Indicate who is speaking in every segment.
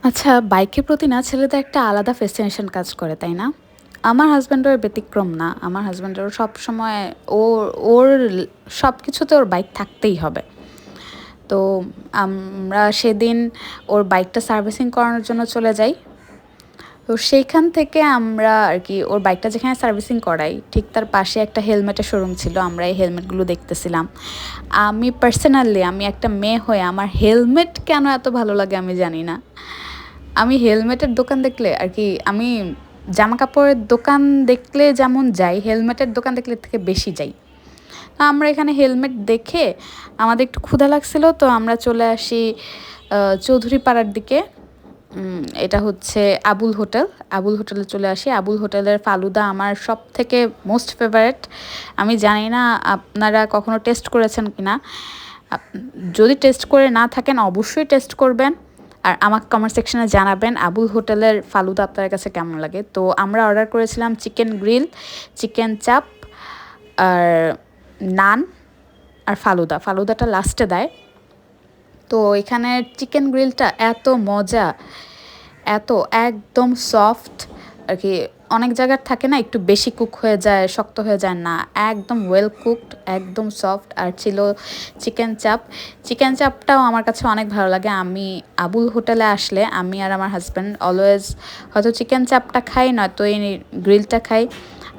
Speaker 1: আচ্ছা, বাইকের প্রতি না ছেলেদের একটা আলাদা ফ্যাসিনেশন কাজ করে, তাই না? আমার হাসব্যান্ডের ব্যতিক্রম না। আমার হাসব্যান্ডেরও সবসময় ওর ওর সবকিছুতে ওর বাইক থাকতেই হবে। তো আমরা সেদিন ওর বাইকটা সার্ভিসিং করানোর জন্য চলে যাই। তো সেইখান থেকে আমরা আর কি ওর বাইকটা যেখানে সার্ভিসিং করাই ঠিক তার পাশে একটা হেলমেটের শোরুম ছিল। আমরা এই হেলমেটগুলো দেখতেছিলাম। আমি পার্সোনালি আমি একটা মেয়ে হয়ে আমার হেলমেট কেন এত ভালো লাগে আমি জানি না। আমি হেলমেটের দোকান দেখলে আর কি আমি জামা কাপড়ের দোকান দেখলে যেমন যাই, হেলমেটের দোকান দেখলে এর থেকে বেশি যাই। তো আমরা এখানে হেলমেট দেখে আমাদের একটু ক্ষুধা লাগছিল, তো আমরা চলে আসি চৌধুরী পাড়ার দিকে। এটা হচ্ছে আবুল হোটেল। আবুল হোটেলে চলে আসি। আবুল হোটেলের ফালুদা আমার সব থেকে মোস্ট ফেভারেট। আমি জানি না আপনারা কখনো টেস্ট করেছেন কি না। যদি টেস্ট করে না থাকেন অবশ্যই টেস্ট করবেন। আর আমাকে কমেন্ট সেকশনে জানাবেন আবুল হোটেলের ফালুদা আপনার কাছে কেমন লাগে। তো আমরা অর্ডার করেছিলাম চিকেন গ্রিল, চিকেন চাপ আর নান আর ফালুদা। ফালুদাটা লাস্টে দেয়। তো এখানের চিকেন গ্রিলটা এত মজা, এত একদম সফট আর কি। অনেক জায়গার থাকে না একটু বেশি কুক হয়ে যায়, শক্ত হয়ে যায়, না একদম ওয়েল কুকড, একদম সফট। আর ছিল চিকেন চাপ। চিকেন চাপটাও আমার কাছে অনেক ভালো লাগে। আমি আবুল হোটেলে আসলে আমি আর আমার হাজব্যান্ড অলওয়েজ হয়তো চিকেন চাপটা খাই, নয়তো এই গ্রিলটা খাই,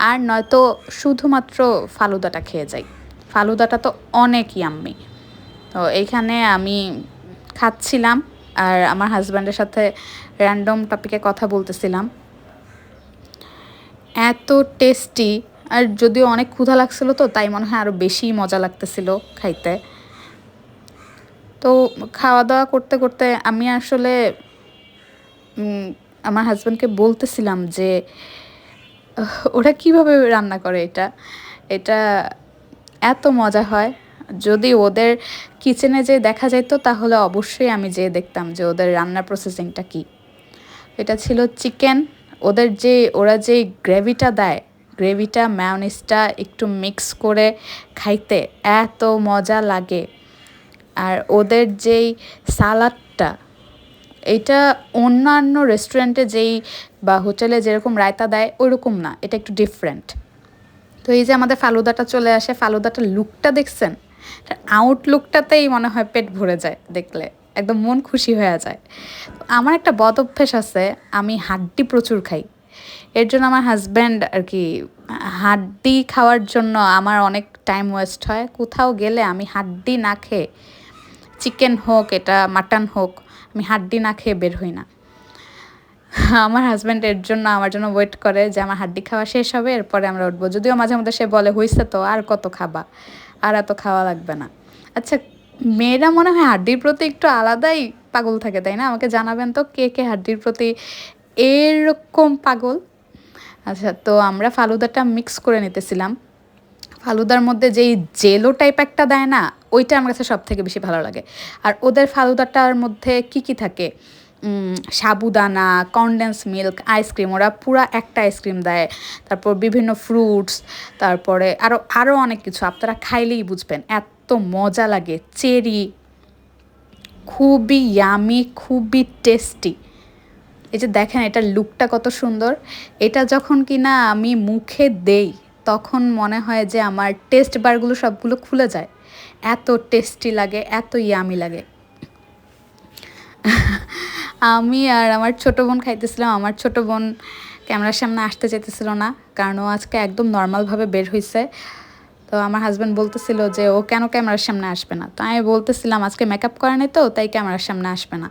Speaker 1: আর নয়তো শুধুমাত্র ফালুদাটা খেয়ে যাই। ফালুদাটা তো অনেক ইয়াম্মি। তো এইখানে আমি খাচ্ছিলাম আর আমার হাজব্যান্ডের সাথে র্যান্ডম টপিকে কথা বলতেছিলাম। এত টেস্টি, আর যদিও অনেক ক্ষুধা লাগছিল তো তাই মনে হয় আরও বেশি মজা লাগতেছিল খাইতে। তো খাওয়া দাওয়া করতে করতে আমি আসলে আমার হাজব্যান্ডকে বলতেছিলাম যে ওরা কিভাবে রান্না করে এটা, এটা এত মজা হয়। যদি ওদের কিচেনে যেয়ে দেখা যেত তাহলে অবশ্যই আমি যেয়ে দেখতাম যে ওদের রান্নার প্রসেসিংটা কী। এটা ছিল চিকেন। ওরা যে গ্রেভিটা দেয়, গ্রেভিটা ম্যায়োনিজটা একটু মিক্স করে খাইতে এত মজা লাগে। আর ওদের যেই সালাডটা, এটা অন্যান্য রেস্টুরেন্টে যেই বা হোটেলে যেরকম রায়তা দেয় ওইরকম না, এটা একটু ডিফারেন্ট। তো এই যে আমাদের ফালুদাটা চলে আসে, ফালুদাটার লুকটা দেখছেন? আউটলুকটাতেই মনে হয় পেট ভরে যায় দেখলে, একদম মন খুশি হয়ে যায়। আমার একটা বদ অভ্যেস আছে, আমি হাড্ডি প্রচুর খাই। এর জন্য আমার হাজব্যান্ড আর কি হাড্ডি খাওয়ার জন্য আমার অনেক টাইম ওয়েস্ট হয়। কোথাও গেলে আমি হাড্ডি না খেয়ে, চিকেন হোক এটা মাটন হোক, আমি হাড্ডি না খেয়ে বের হই না। আমার হাজব্যান্ড এর জন্য আমার জন্য ওয়েট করে যে আমার হাড্ডি খাওয়া শেষ হবে এরপরে আমরা উঠবো। যদিও মাঝে মধ্যে সে বলে হইছে তো, আর কত খাবা, আর এত খাওয়া লাগবে না। আচ্ছা, মেয়েরা মনে হয় হাড্ডির প্রতি একটু আলাদাই পাগল থাকে, তাই না? আমাকে জানাবেন তো কে কে হাড্ডির প্রতি এরকম পাগল। আচ্ছা, তো আমরা ফালুদাটা মিক্স করে নিতেছিলাম। ফালুদার মধ্যে যেই জেলো টাইপ একটা দেয় না, ওইটা আমার কাছে সব থেকে বেশি ভালো লাগে। আর ওদের ফালুদাটার মধ্যে কি কি থাকে, সাবুদানা, কনডেন্স মিল্ক, আইসক্রিম, ওরা পুরা একটা আইসক্রিম দেয়। তারপর বিভিন্ন ফ্রুটস, তারপরে আরও অনেক কিছু, আপনারা খাইলেই বুঝবেন এত মজা লাগে। চেরি, খুবই ইয়ামি, খুবই টেস্টি। এই যে দেখেন এটার লুকটা কত সুন্দর। এটা যখন কিনা আমি মুখে দেই তখন মনে হয় যে আমার টেস্ট বারগুলো সবগুলো খুলে যায়। এত টেস্টি লাগে, এত ইয়ামি লাগে। আমি আর আমার ছোটো বোন খাইতেছিলাম। আমার ছোটো বোন ক্যামেরার সামনে আসতে চাইতেছিল না, কারণ ও আজকে একদম নর্মালভাবে বের হয়েছে। তো আমার হাজব্যান্ড বলতেছিল যে ও কেন ক্যামেরার সামনে আসবে না, তো আমি বলতেছিলাম আজকে মেকআপ করে নি তো তাই ক্যামেরার সামনে আসবে না।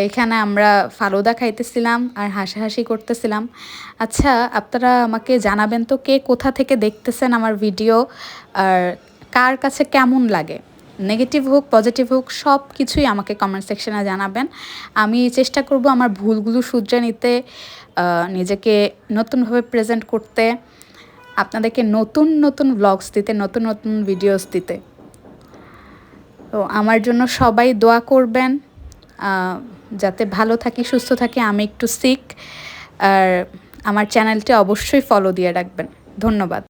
Speaker 1: এখানে আমরা ফালুদা খাইতেছিলাম আর হাসাহাসি করতেছিলাম। আচ্ছা, আপনারা আমাকে জানাবেন তো কে কোথা থেকে দেখতেছেন আমার ভিডিও, আর কার কাছে কেমন লাগে। নেগেটিভ হোক পজিটিভ হোক সব কিছুই আমাকে কমেন্ট সেকশনে জানাবেন। আমি চেষ্টা করব আমার ভুলগুলো শুধরে নিতে, নিজেকে নতুনভাবে প্রেজেন্ট করতে, আপনাদেরকে নতুন নতুন ব্লগস দিতে, নতুন নতুন ভিডিওস দিতে। তো আমার জন্য সবাই দোয়া করবেন যাতে ভালো থাকি, সুস্থ থাকি। আমি একটু সিক, আর আমার চ্যানেলটি অবশ্যই ফলো দিয়ে রাখবেন। ধন্যবাদ।